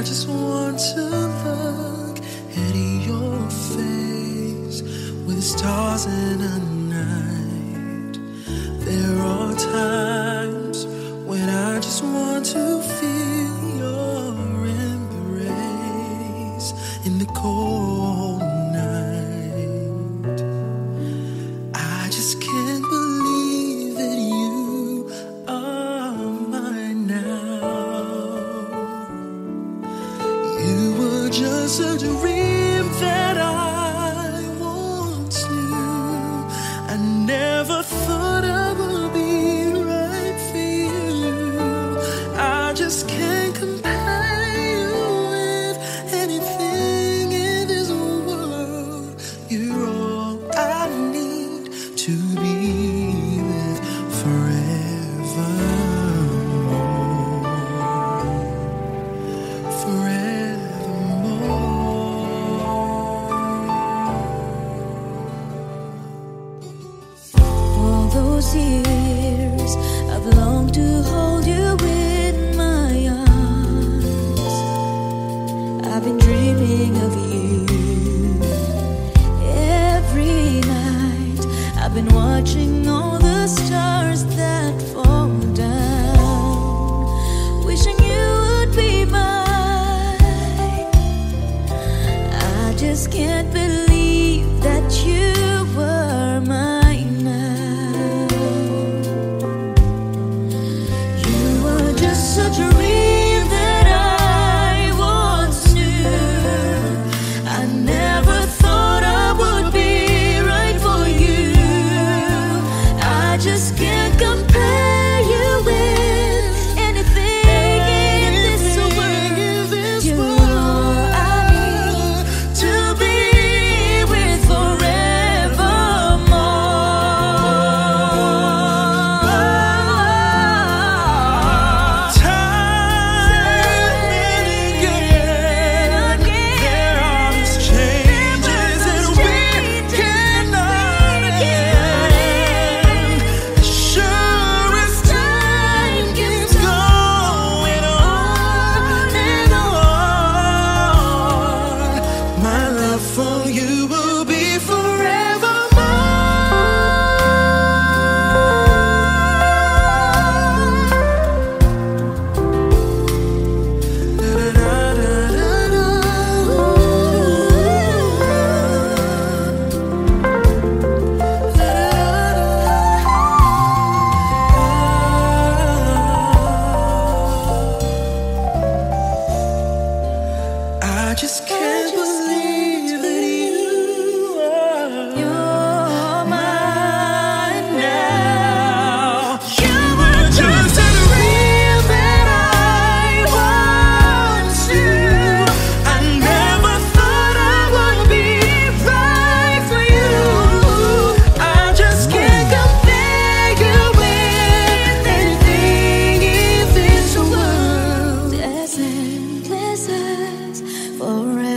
just want to look at your face with the stars in the night. There are times when I just want to feel your embrace in the cold night. I just can't believe that you are mine now. You were just a dream that I once knew. I never thought I would be right for you. I just can't compare you with anything in this world. You're all I need to be with forevermore. Forevermore. All those years I've longed to hold you in my arms. I've been dreaming of you every night. I've been watching all the stars that fall down, wishing you would be mine. I just can't believe that you were mine now. You were just a dream that I once knew. I never thought I would be right for you. I just can't compare you with anything in this world. You're all I need to be with forevermore. Time and again, there are these changes and we cannot end. As sure as time keeps going on and on, my love for you will be I just can't believe that you are. You're mine now. You were just a dream that I once knew. I never thought I would be right for you. I just can't compare you with anything in this world. As endless as forever.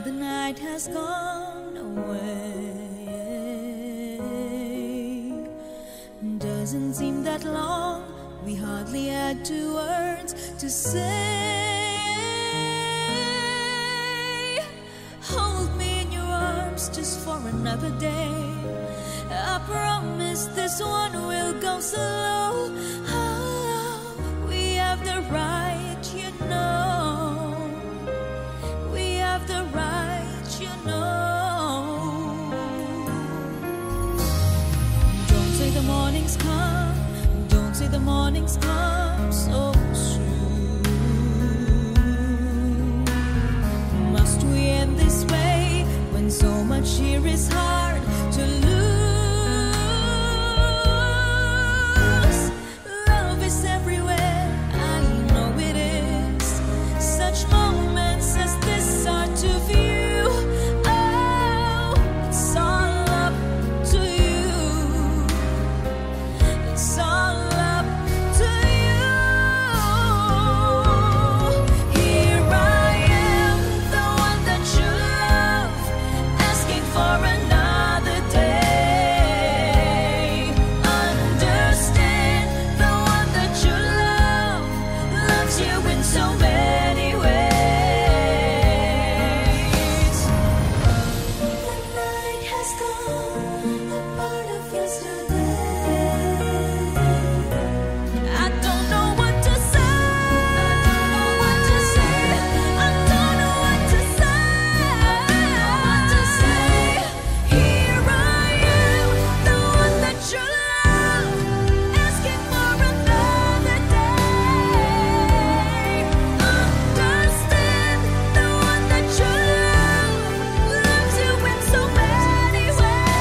the night has gone away. Doesn't seem that long, we hardly had 2 words to say. Hold me in your arms just for another day. I promise this one will go slow. Oh, we have the right, you know. We have the right, you know. Don't say the morning's come. Don't say the morning's come so soon. Must we end this way when so much here is hard to lose? Love is everywhere, I know it is. Such moments as this are to view. Oh, it's all up to you. It's all up to you. Here I am, the one that you love, asking for another day. Understand, the one that you love loves you in so many ways. The night has gone, a part of yesterday. I don't know what to say. I don't know what to say. Here I am, the one that you love, asking for another day. Understand, the one that you love loves you in so many ways.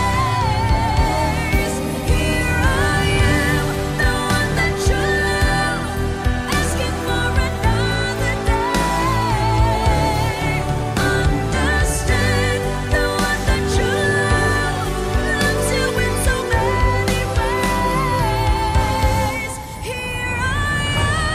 Here I am, the one that you love, asking for another day. Understand, the one that you love loves you in so many ways. Here I am.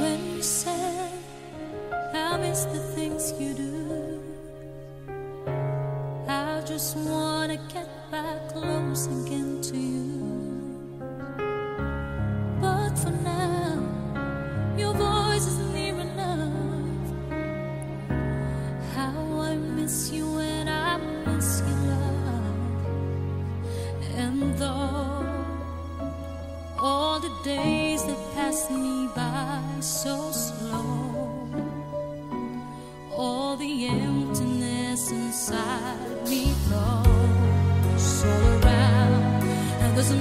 When you said I miss the things you do, I just wanna get back close again to you. But for now, your voice is near enough. How I miss you and I miss your love. And though all the days that pass me by so slow, all the emptiness inside me flows all around, and there's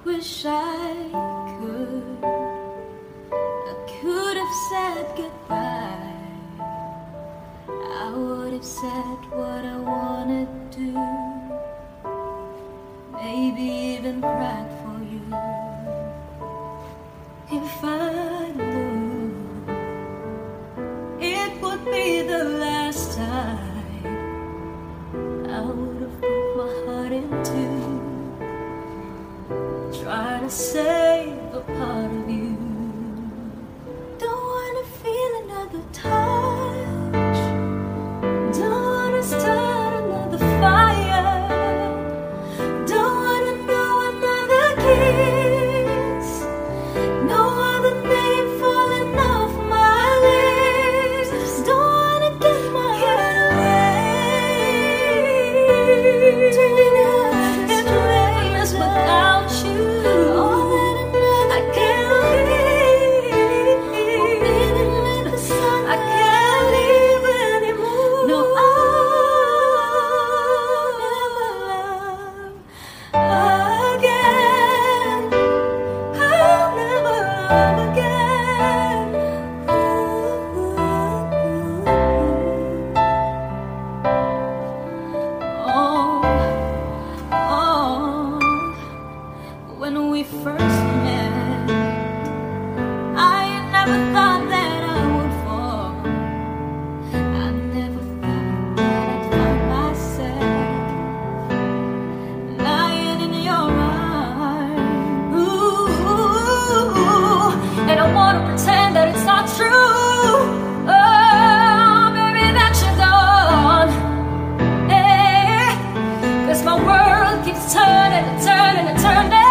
Wish I could have said goodbye. I would have said what I wanted to, maybe even cried for you. If I knew it would be the last time, I would have put my heart into try to save a part of you. Don't wanna feel another touch. Don't wanna start another fire. Don't wanna know another kiss. No other name falling off my lips. Don't wanna get my head away. It's rainless without you. When we first met, I never thought that I would fall. I never thought that I'd find myself lying in your arms. Ooh, and I wanna pretend that it's not true. Oh, baby, that you're gone. Hey, 'cause my world keeps turning and turning and turning.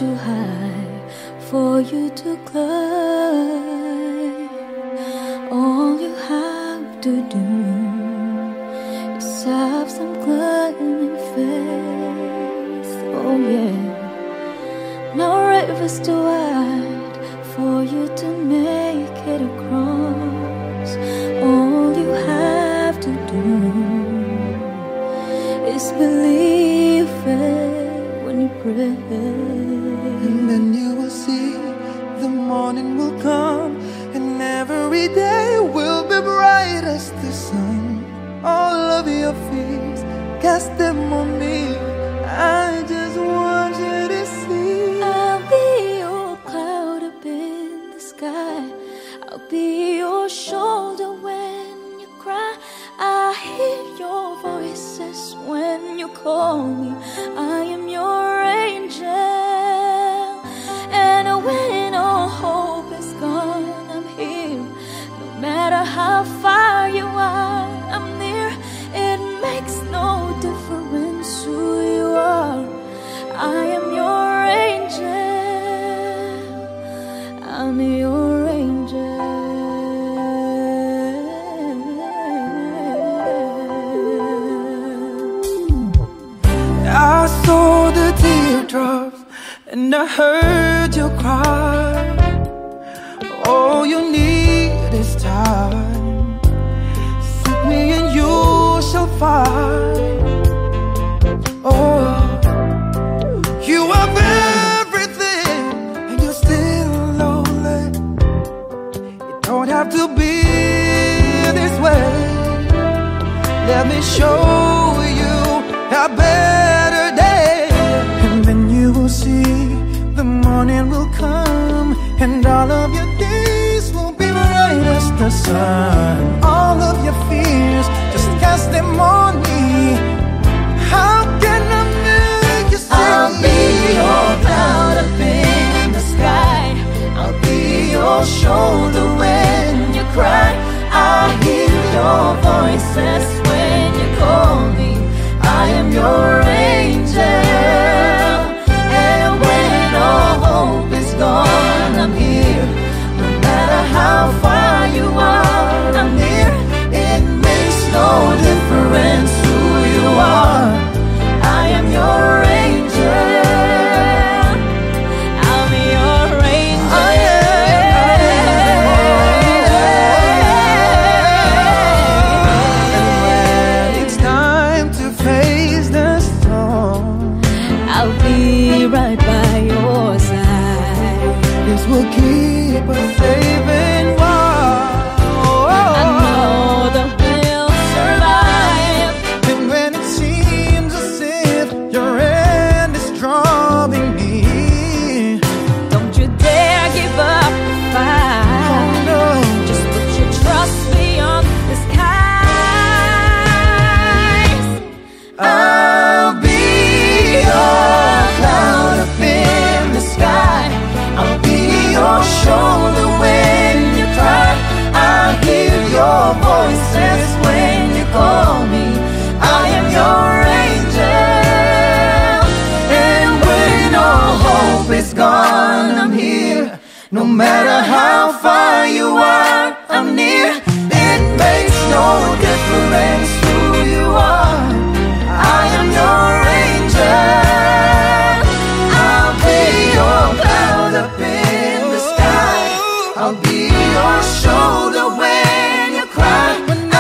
too high for you to climb. All you have to do is have some climbing faith. Oh yeah. No river's too wide for you to make it across. All you have to do is believe it when you pray. And then you will see the morning will come, and every day will be bright as the sun. All of your fears, cast them on me. I just want you to see. I'll be your cloud up in the sky. I'll be your shoulder when you cry. I hear your voices when you call me. I am your angel. And when all hope is gone, I'm here. No matter how far you are, I'm near. It makes no difference who you are. I am your angel. I'm your angel. I saw the teardrops and I heard you cry. All you need is time. Seek me and you shall find. Oh, you have everything and you're still lonely. You don't have to be this way. Let me show you a better day. And then you will see the morning will come, and all of your days will be bright as the sun. All of your fears, just cast them on me. How can I make you see? I'll be your cloud up in the sky. I'll be your shoulder when you cry. I hear your voices when you call me. I am your angel. And when all hope is gone, I'm here. No matter how far you are, I'm near. It makes no difference who you are. I am your angel. I'm your angel. And when it's time to face the storm, I'll be right by your side. this will keep us safe and warm. I know that we'll survive. And when it seems as if your end is drawing near, Don't you dare give up the fight. no, Just put your trust beyond the skies. I'll be your cloud up in the sky. I'll be your shoulder when you cry. I hear your voices when you call me. I am your angel. And when all hope is gone, I'm here. no matter how far you are, I'm near. It makes no difference who you are. I am your angel. I'll be your cloud up in the sky. I'll be your shoulder when you cry. when I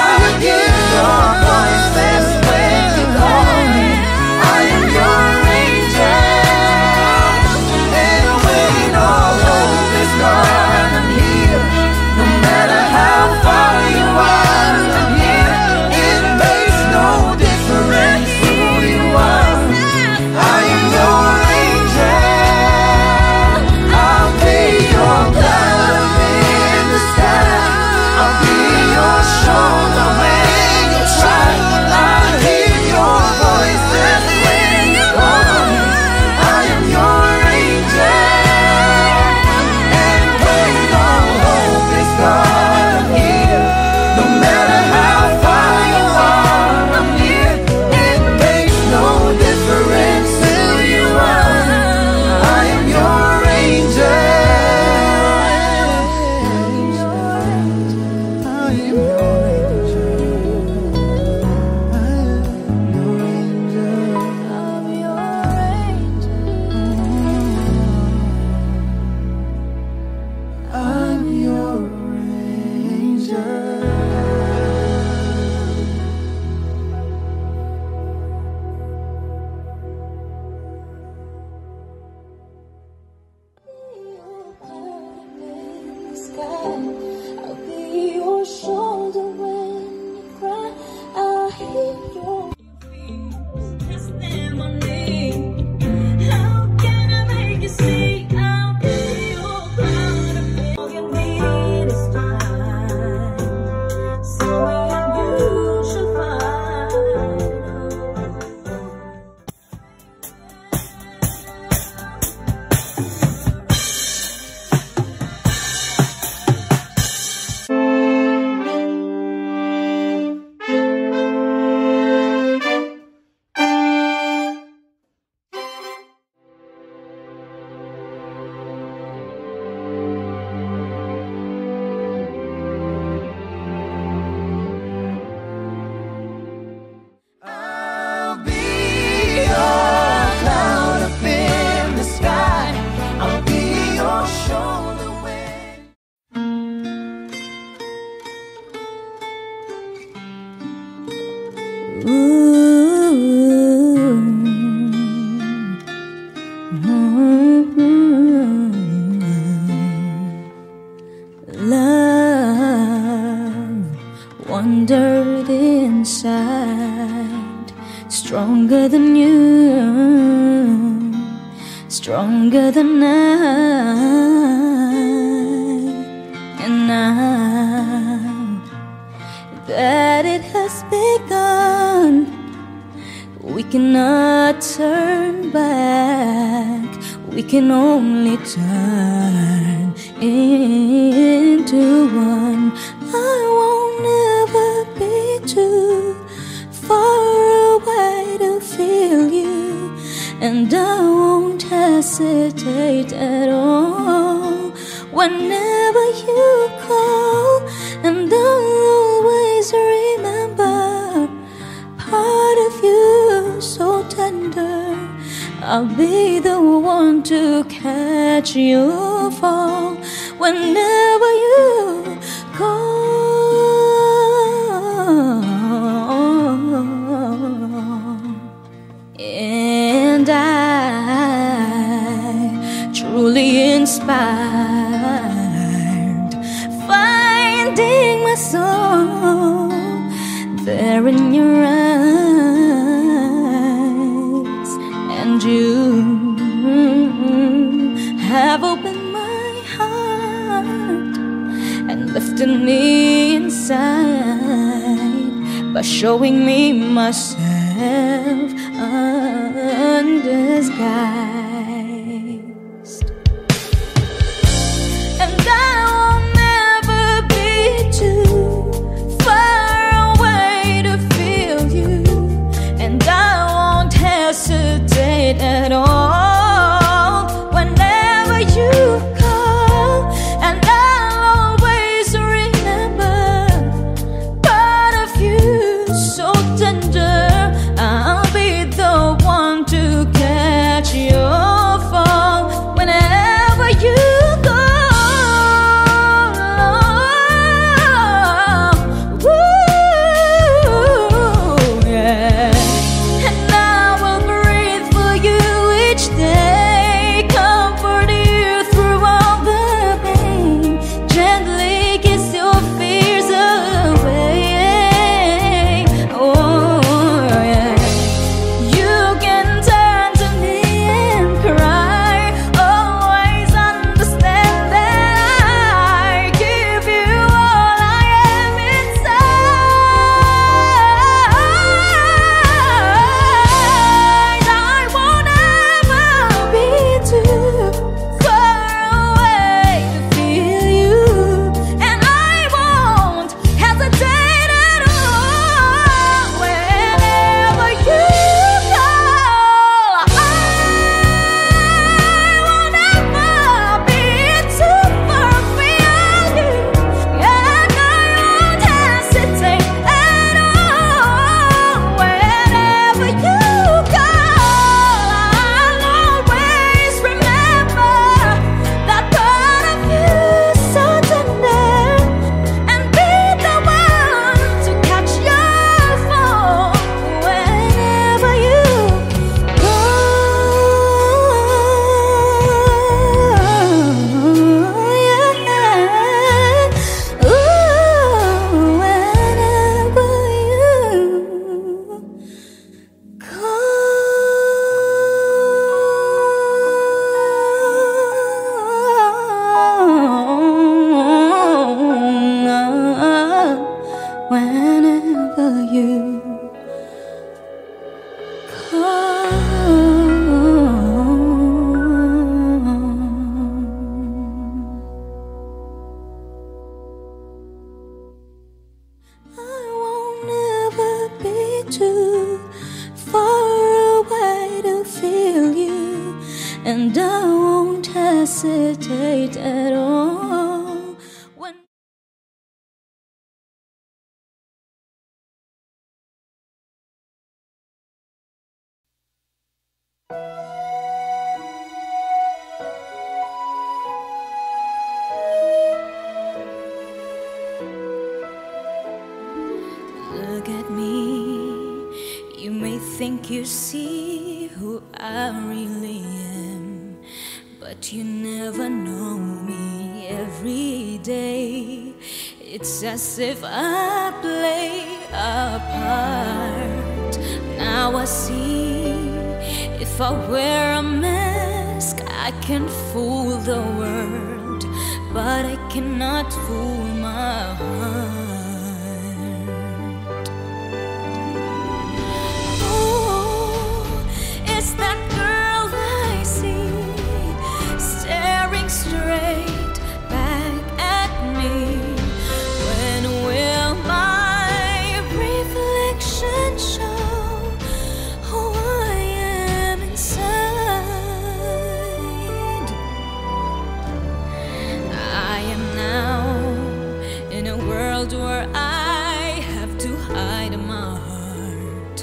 Love wandered inside, stronger than you, stronger than I. And now that it has begun, we cannot turn back. We can only turn into one. I won't ever be too far away to feel you, and I won't hesitate at all whenever you call. And I'll always remember part of you so tender. I'll be the one to catch you fall whenever you call. And I, truly inspired, finding my soul there in your eyes. And you have opened my heart and lifted me inside by showing me myself undisguised. And I will never be too far away to feel you, and I won't hesitate at all whenever you call. And I'll always remember part of you so tender. I'll be the one to catch your fall whenever you go. Ooh, yeah. And I will breathe for you each day, comfort you through all the pain, gently kiss your fears away. Oh, yeah. You can turn to me and cry, always understand that I give you all I am inside. I won't ever be too far away to feel you, and I won't hesitate at all whenever you call. I won't ever be too far from you, and I won't hesitate at all whenever you call. I'll always remember that part of you so tender, and be the one to catch your fall whenever you go. Yeah. Ooh, whenever you I won't ever be too far away to feel you, and I won't hesitate at all when look at me, You may think you see who I really am, but you never know me every day. It's as if I play a part. Now I see, if I wear a mask, I can fool the world, but I cannot fool my heart. That girl I see staring straight back at me. When will my reflection show who I am inside? I am now in a world where I have to hide my heart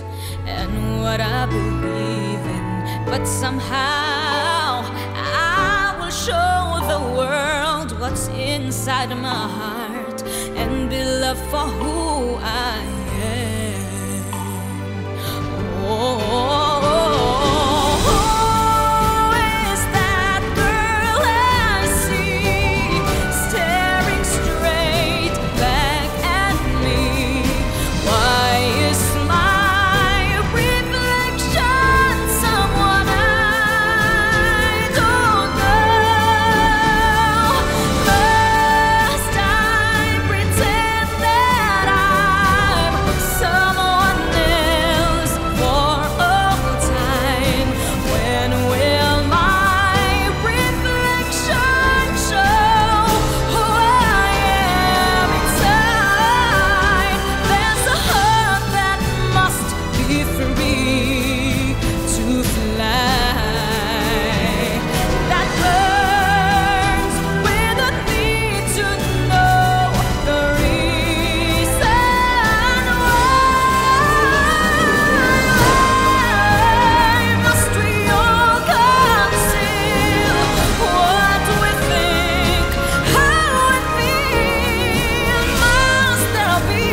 and what I believe in. But somehow I will show the world what's inside my heart and be loved for who I am. Is that girl I see staring straight back at me? Why is my reflection someone I don't know? Must I pretend that I'm someone else for all time? When will my reflection show who I am inside? There's a heart that must be free to fly, that burns without me to know the reason why. Must we all conceal what we think, how we feel? Must there be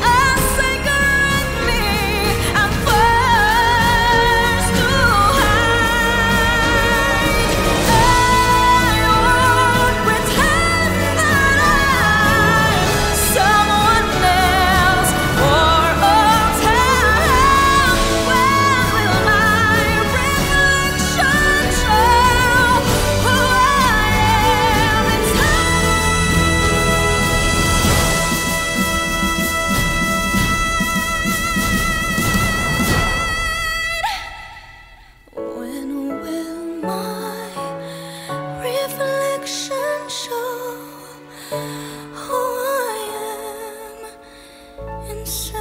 a secret me and first to hide? I won't pretend that I'm someone else for all time. When will my reflection show who I am inside? When will my reflection show who I am inside?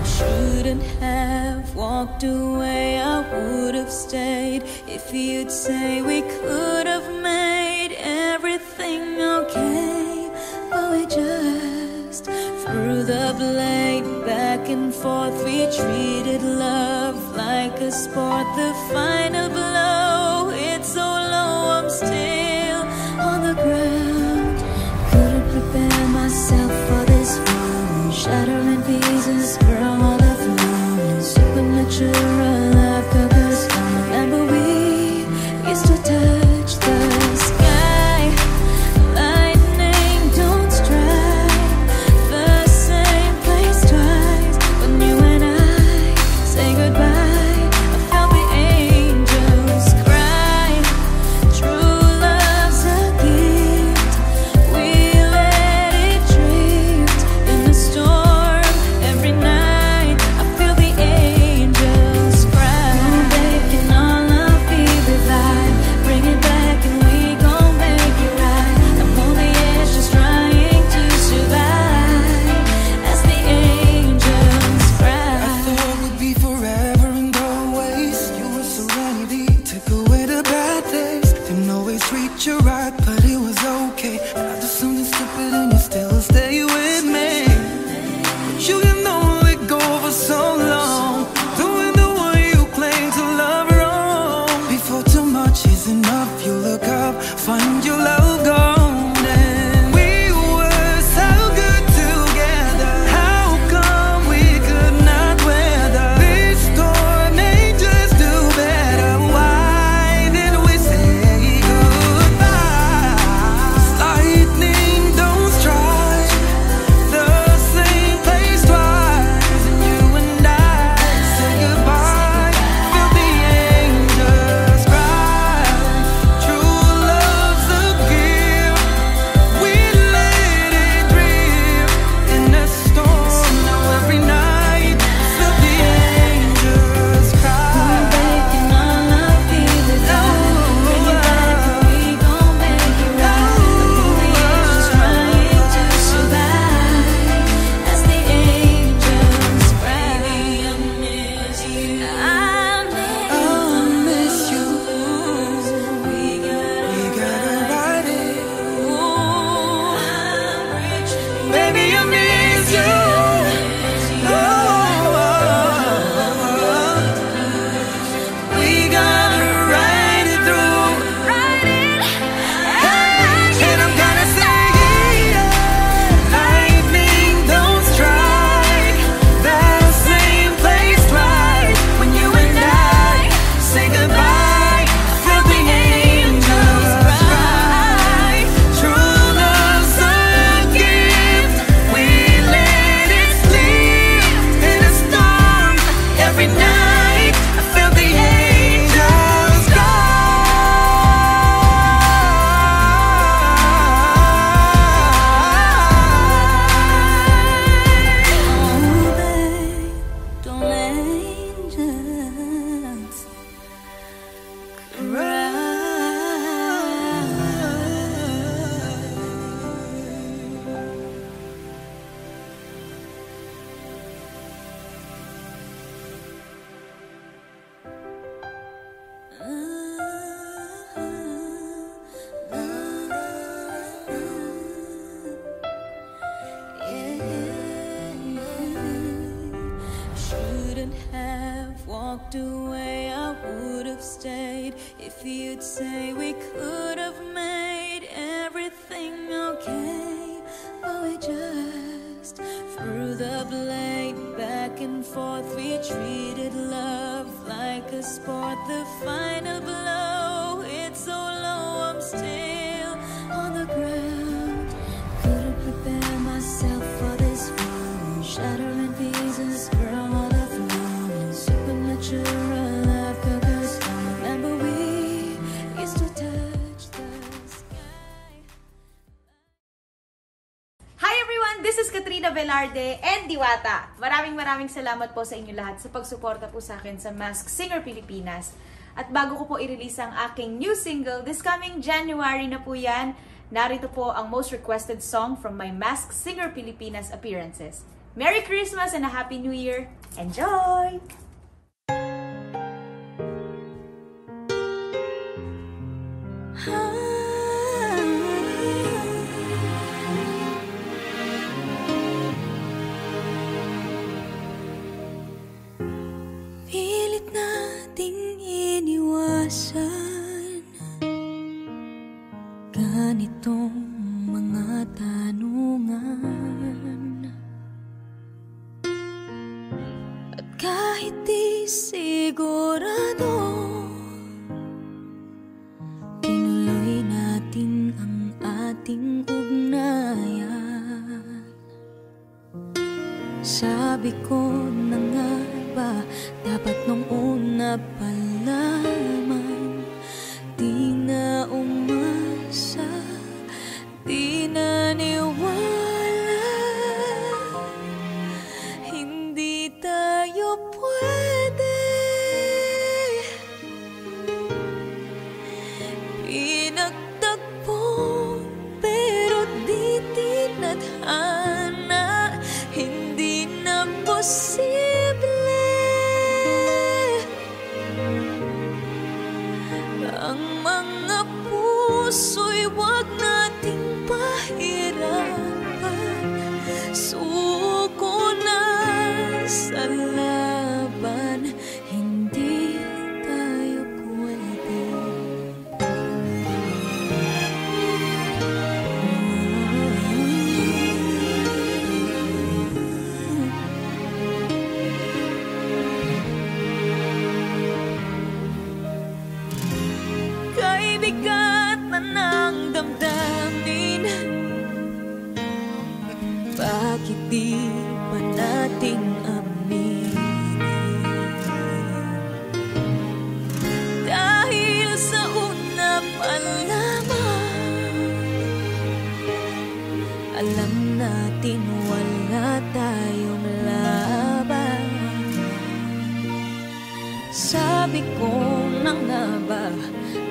Shouldn't have walked away, I would have stayed if you'd say we could have made everything okay. But we just threw the blade back and forth. We treated love like a sport. The final blow, it's so low, I'm still on the ground. Couldn't prepare myself for this fall, shattering pieces, girl, all the flown. Supernatural love took us down. Remember we used to touch the sky. Lightning don't strike the same place twice. When you and I say goodbye, I felt the angel walked away, I would have stayed if you'd say we could have made everything okay. But we just threw the blame back and forth. We treated love like a sport. The final blow, it's so low, I'm still on the ground. Couldn't prepare myself for this fall. Shattering pieces, girl, all the flow. Supernatural love, cause I remember we used to touch the sky. Hi everyone! This is Katrina Velarde and Diwata. Maraming salamat po sa inyo lahat sa pagsuporta po sa akin sa Masked Singer Pilipinas. At bago ko po i-release ang aking new single, this coming January na po yan, narito po ang most requested song from my Masked Singer Pilipinas appearances. Merry Christmas and a Happy New Year! Enjoy! Pilit nating iniwasan ganitong mga tanungan. At kahit di sigurado, tinuloy natin ang ating ugnayan. Sabi ko na nga ba, dapat nung una pa lamang, di na umasa, di naniwala. Hindi tayo pwede. Pinagtagpo pero di tinadhana. Hindi na posible. Ang mga puso'y wag nating pahirapan. Suko na sa laban. Hindi tayo pwede. Kay bigat na ng damdamin, bakit di pa nating aminin? Dahil sa una pa lamang, alam natin wala tayong laban. Sabi ko na nga ba,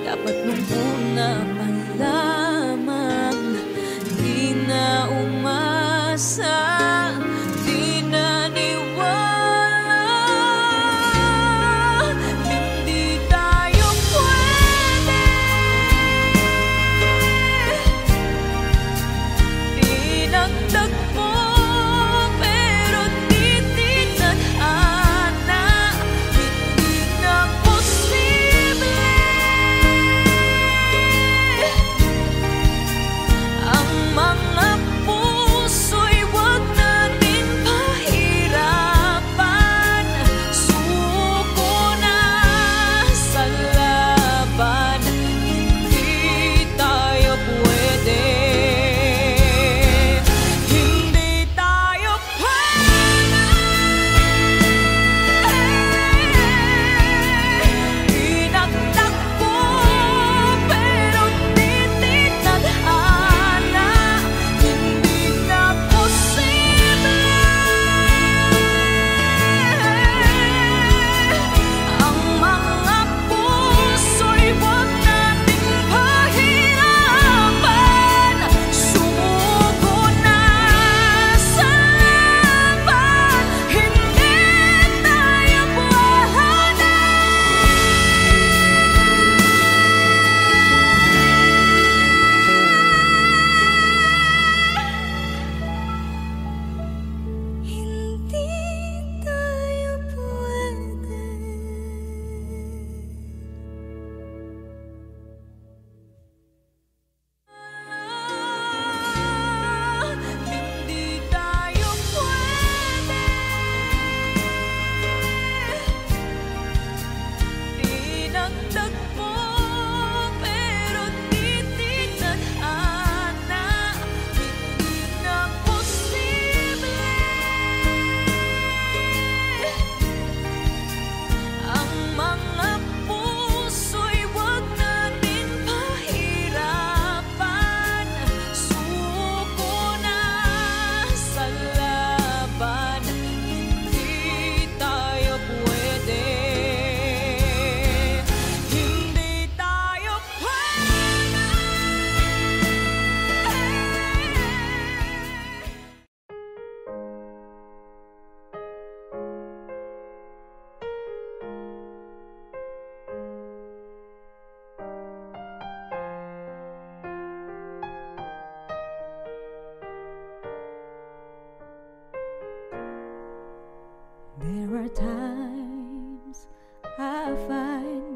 dapat nung una pa lamang, di na umasa, di naniwala. Hindi tayo pwede. Pinagtagpo pero di tinadhana. Hindi na posible.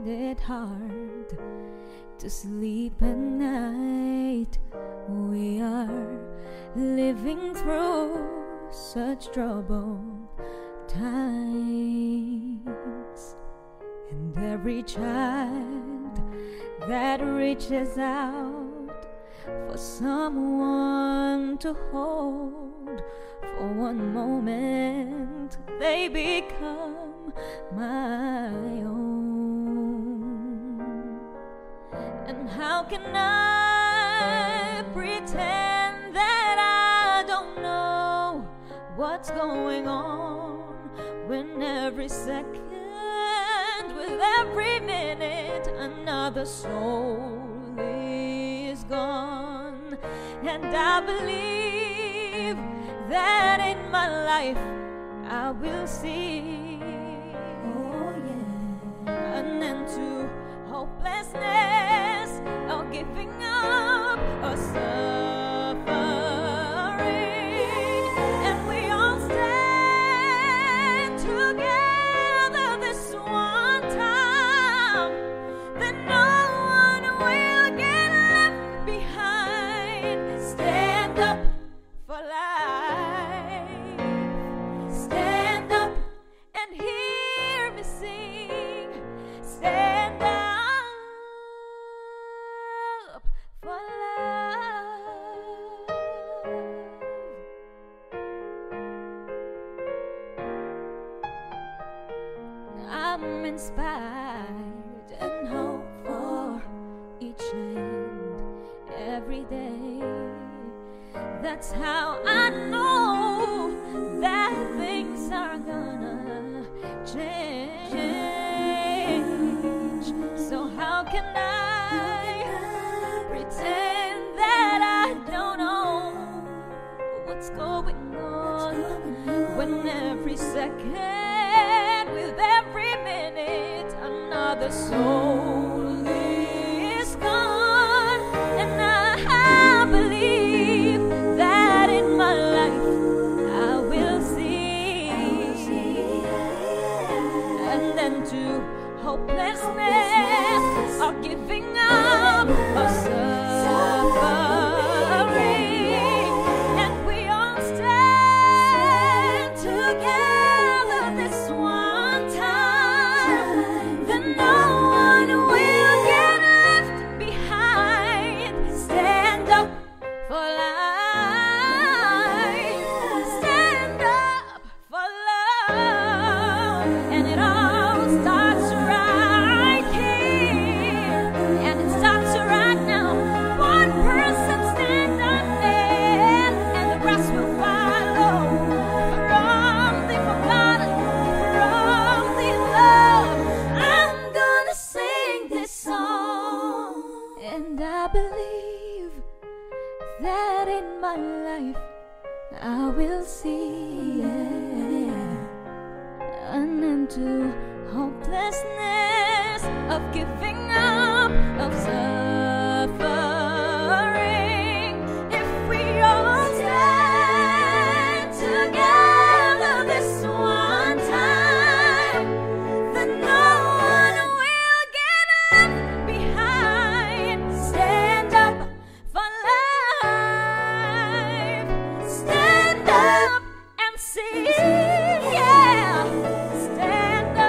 find it hard to sleep at night. We are living through such troubled times, and every child that reaches out for someone to hold for one moment, they become my own. And how can I pretend that I don't know what's going on when every second, with every minute, another soul is gone? And I believe that in my life I will see, oh yeah, an end to hopelessness or giving up or suffering. And we all stand together this one time, that no one will get left behind. Stand up for life. Stand up and hear me sing. Stand up for love. I'm inspired and hope for each and every day. That's how I know that things are gonna change. So how can I pretend that I don't know what's going on when every second, with every minute, another soul is gone? And I believe that in my life I will see an end to hopelessness or giving up or suffering. And we all stand together this one time, that no one will get left behind. Stand up for life. Stand up for love. And it all starts right here, and it starts right now. One person stand up there, and the rest will follow. From the forgotten, from the love, I'm gonna sing this song. And I believe that in my life I will see, yeah, an end to hopelessness of giving up, of suffering. If we all stand together this one time, then no one will get left behind. Stand up for life. Stand up and see, yeah. Stand up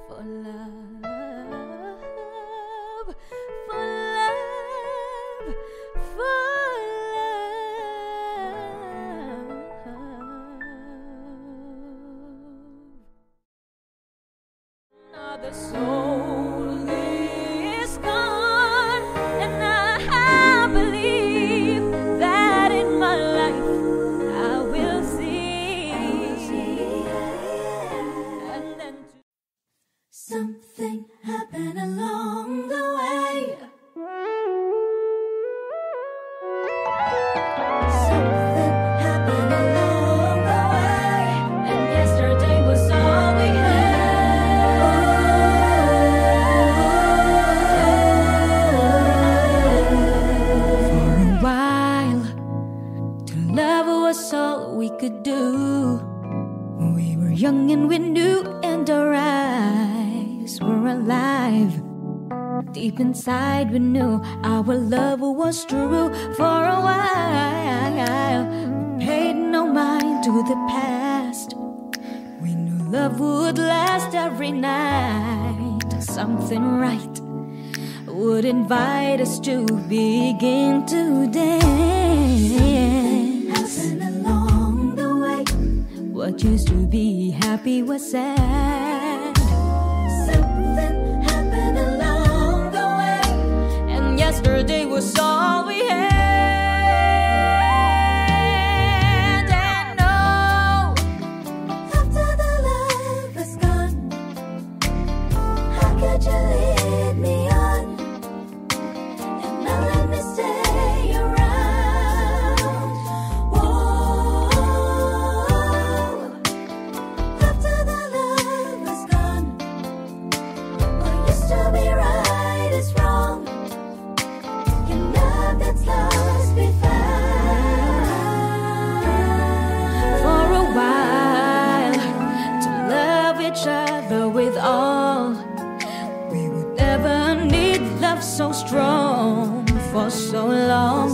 for love, for love, for love. Another soul is gone, and I believe that in my life I will see an end to. Something happened along the way. Something happened along the way, and yesterday was all we had. For a while, to love was all we could do. We were were young and we knew, and our eyes were alive. Deep inside we knew our love was true. For a while we paid no mind to the past. We knew love would last every night. Something right would invite us to begin to dance. And along the way, what used to be happy was sad. Something happened along the way, and yesterday was all we had. And no, after the love was gone, how could you lead me on and not let me stay around? Whoa, after the love was gone, what used to be right is wrong, and love that's lost be found. For a while, to love each other with all, we would never need love so strong for so long.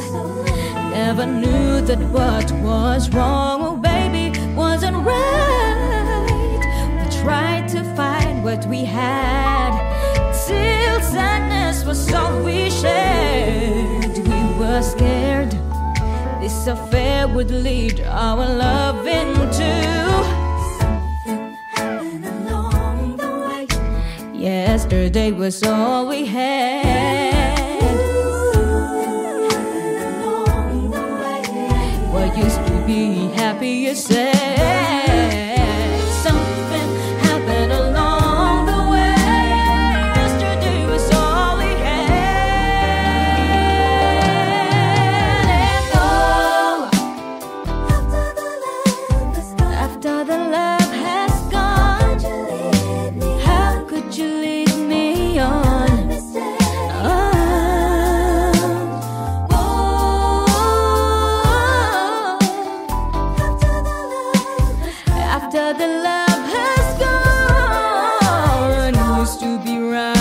Never knew that what was wrong, oh baby, wasn't right. We tried to find what we had, till sadness was all we shared. We were scared this affair would lead our love into something happened along the way. Yesterday was all we had. Along the way, what used to be happy, you said. Something happened along the way. Yesterday was all we had. And oh, after the love has gone, how could you lead me on? After the love has gone, used to be right.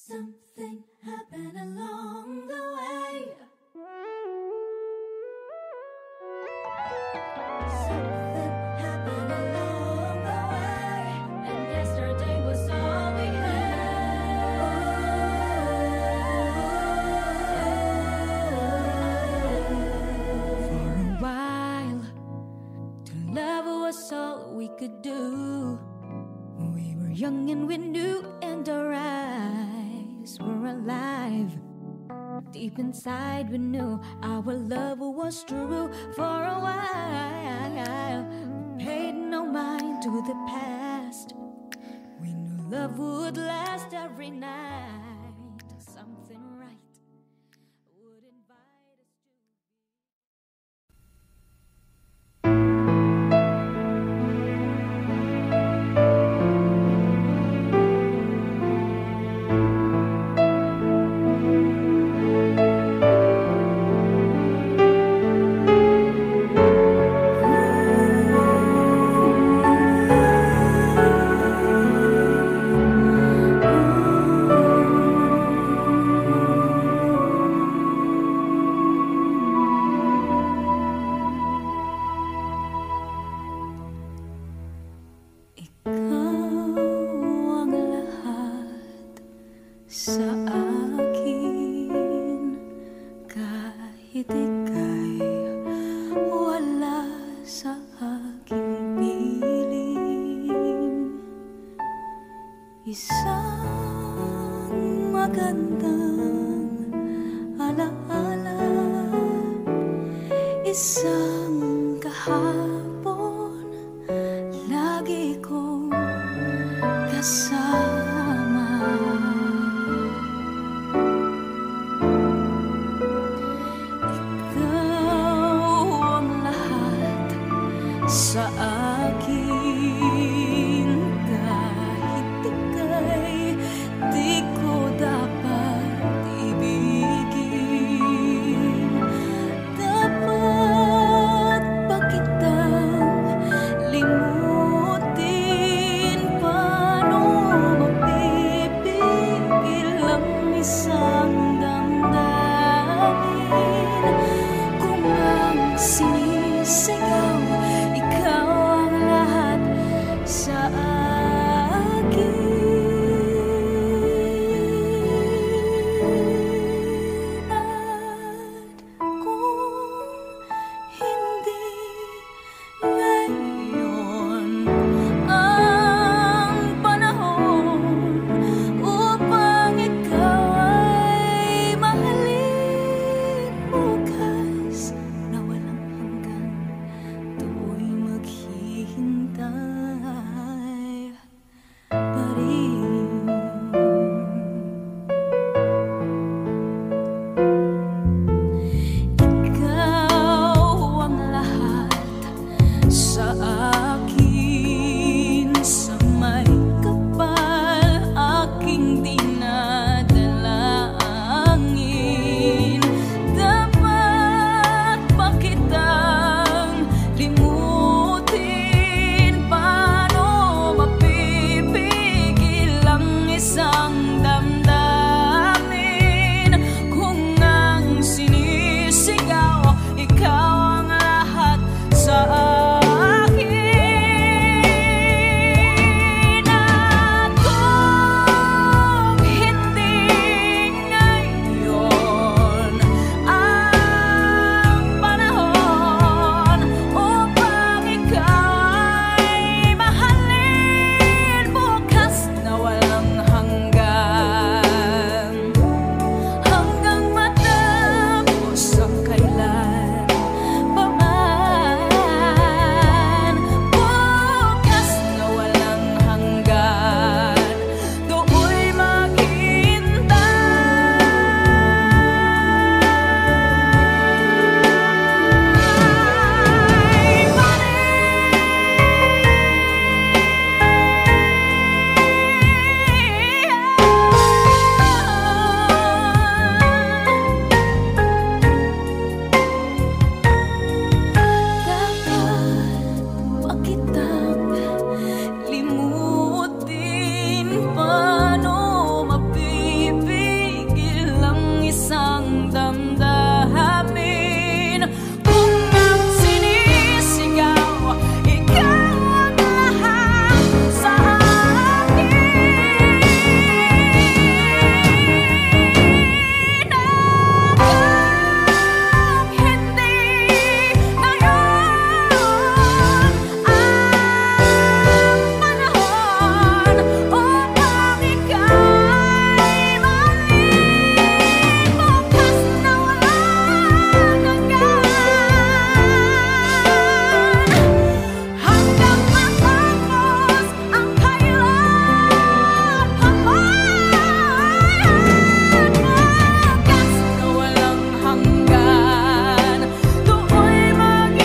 Something happened along the way. Something happened along the way, and yesterday was all we had. For a while, to love was all we could do. We were young and we knew, and our eyes were alive. Deep inside we knew our love was true. For a while we paid no mind to the past. We knew love would last every night. Something right would invite us to Hanggang kahapon lagi ko kasama. Ikaw ang lahat sa akin, kahit ika'y di ko dapat ibigin. Dapat ba kitang limutin? Paano mapipigil ang isang damdamin? Kung ang sinisigaw, ikaw ang lahat sa akin. At kung hindi ngayon ang panahon upang ikaw ay mahalin, bukas na walang hanggan do'y maghihintay pa rin. Ikaw ang lahat sa akin, sa may kapal aking dinadalangin. Dapat ba kitang limutin? Paano mapipigil ang isang damdamin? Kung ang sinisigaw, ikaw ang lahat sa akin. At kung hindi ngayon ang panahon upang ikaw ay mahalin, bukas na walang hanggan, hanggang matapos ang kailan pa man. Bukas na walang hanggan, do'y maghintay pa Dapat ba kitang limutin? Paano mapipigil ang isang damdamin? Kung ang sinisigaw, ikaw ang lahat sa akin. Kung hindi ngayon ang panahon upang ikaw ay mahalin, bukas na walang hanggan, hanggang matapos ang kailan pa man. Bukas na walang hanggan, do'y maghintay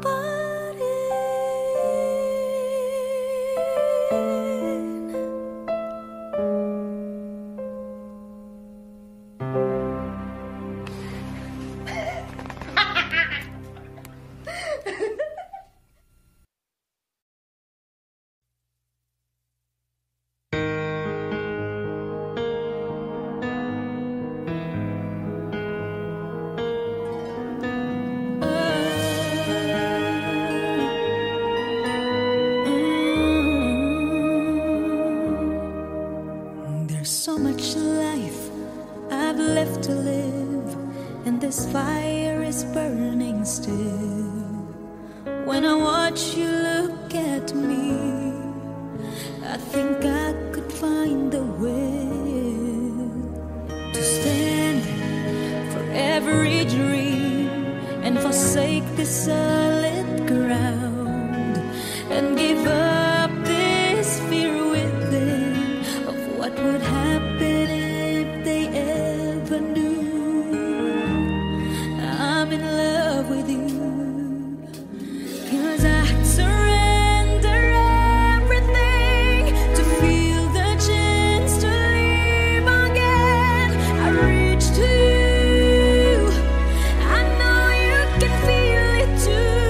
pa rin. There's so much life I've left to live, and this fire is burning still. When I watch you look at me, I think I could find a way to stand for every dream and forsake this solid ground and give up this fear within of what would happen if they ever knew I'm in love with you. 'Cause I surrender everything to feel the chance to live again. I reach to you, I know you can feel it too.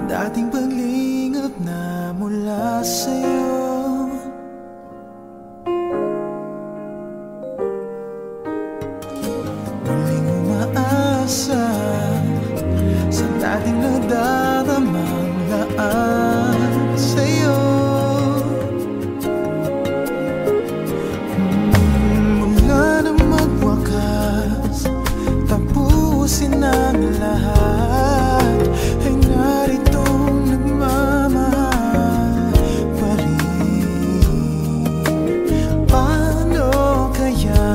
dating paglingap na mula sa'yo. Muling umaasa sa dating nagdaramang laan sa'yo. Mula na magwakas, tapusin ang lahat, ay naritong nagmamahal pa rin. Paano kaya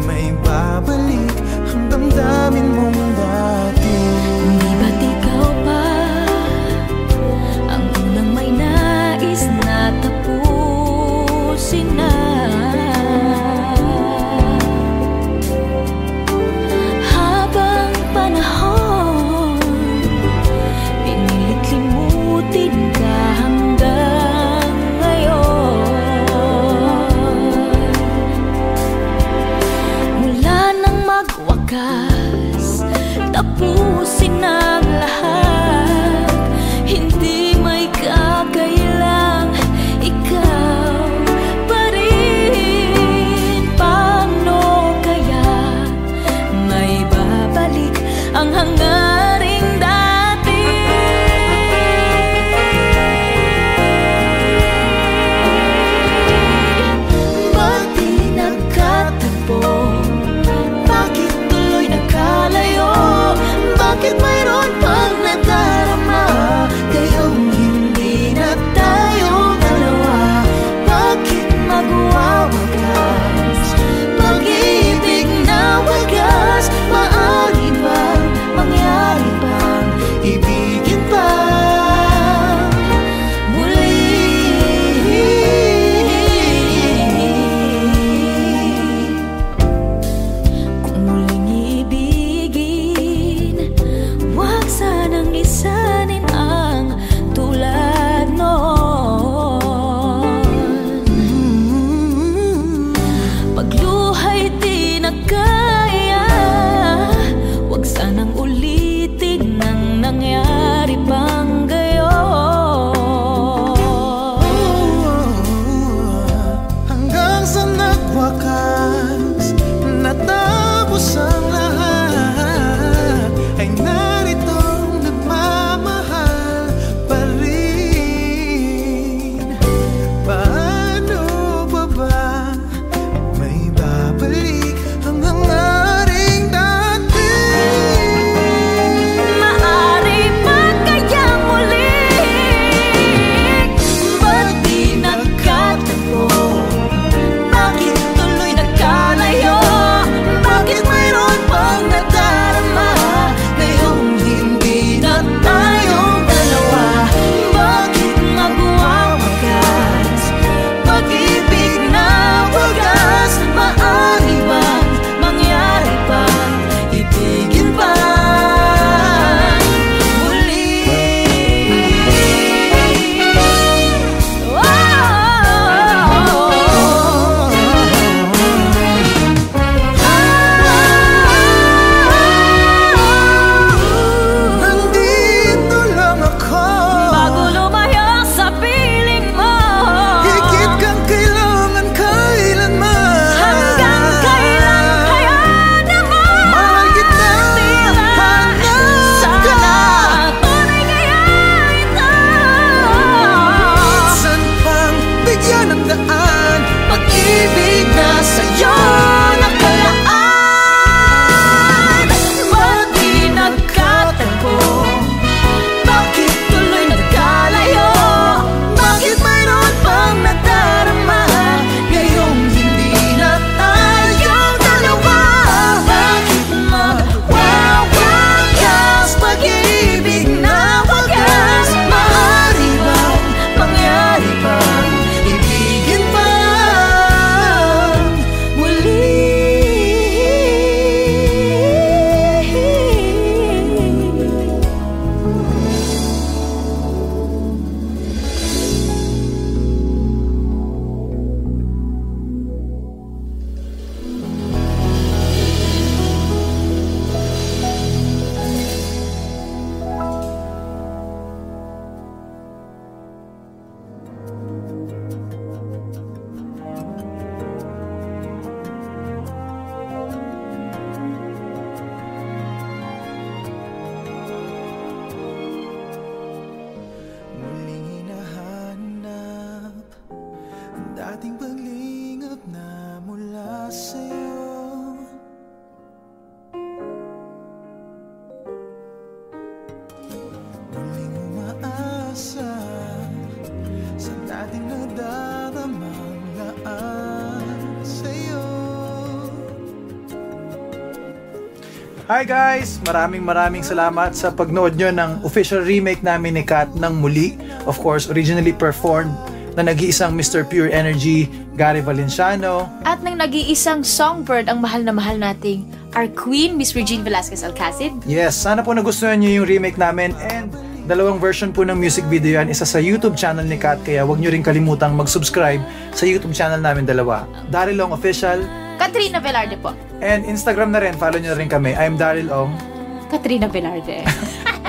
may babalik ang damdamin mong dati? Di ba't ikaw pa ating paglingap na mula sa'yo. Muling umaasa sa dating nadaramang laan sa'yo. Hi guys! Maraming salamat sa pagnood nyo ng official remake namin ni Kat ng Muli. Of course, originally performed na nag-iisang Mr. Pure Energy, Gary Valenciano. At ng nag-iisang songbird ang mahal na mahal nating our queen, Miss Regine Velasquez Alcacid. Yes, sana po nagustuhan nyo yung remake namin and dalawang version po ng music video yan. Isa sa YouTube channel ni Kat, kaya wag nyo rin kalimutang mag-subscribe sa YouTube channel namin dalawa. Daryl Ong Official. Katrina Velarde po. And Instagram na rin, follow nyo na rin kami. I'm Daryl Ong. Katrina Velarde.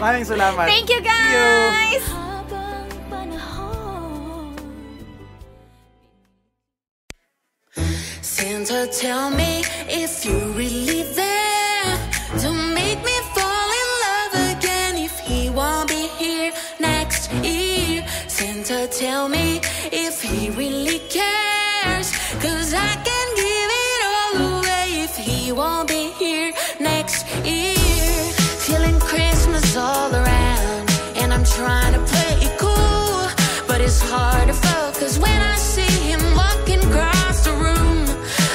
Maraming salamat. Thank you guys! Santa, tell me if you're really there to make me fall in love again if he won't be here next year. Santa, tell me if he really cares, 'cause I can give it all away if he won't be here next year. Feeling Christmas all around and I'm trying to play it cool, but it's hard to focus when I see him walking across the room.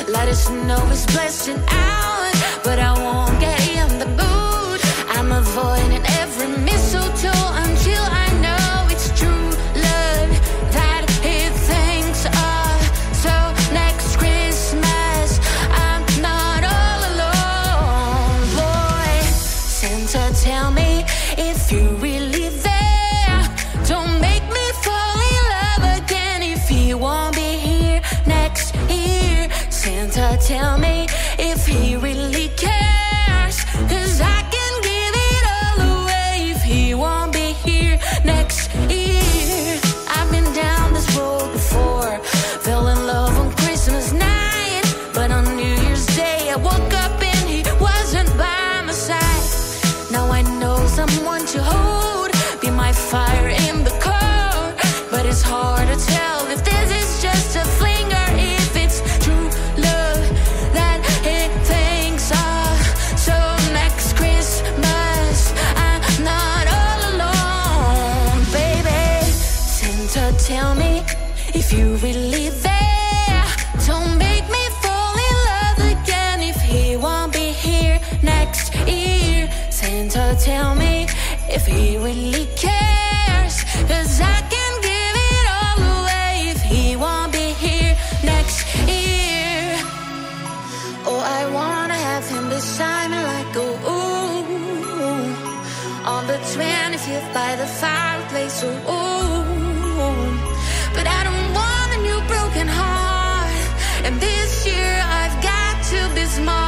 Let us know it's blessing out, but I won't get in the mood. I'm avoiding every mistletoe until I know it's true love that he thinks of. So next Christmas I'm not all alone. Boy, Santa, tell me if you're really there. Don't make me fall in love again if he won't be here next year. Santa, tell me if he really cares, 'cause I can give it all away if he won't be here next year. I've been down this road before, fell in love on Christmas night, but on New Year's Day I woke up and he wasn't by my side. Now I know someone to hold, be my fire in the cold, but it's hard to tell if this is just a fling or if it's true love that he thinks of. So next Christmas I'm not all alone, baby. Santa, tell me if you're really there. Don't make me fall in love again if he won't be here next year. Santa, tell me if he really cares, 'cause I can give it all away if he won't be here next year. Oh, I wanna have him beside me like a ooh, on the 25th by the fireplace, ooh. But I don't want a new broken heart, and this year I've got to be smart.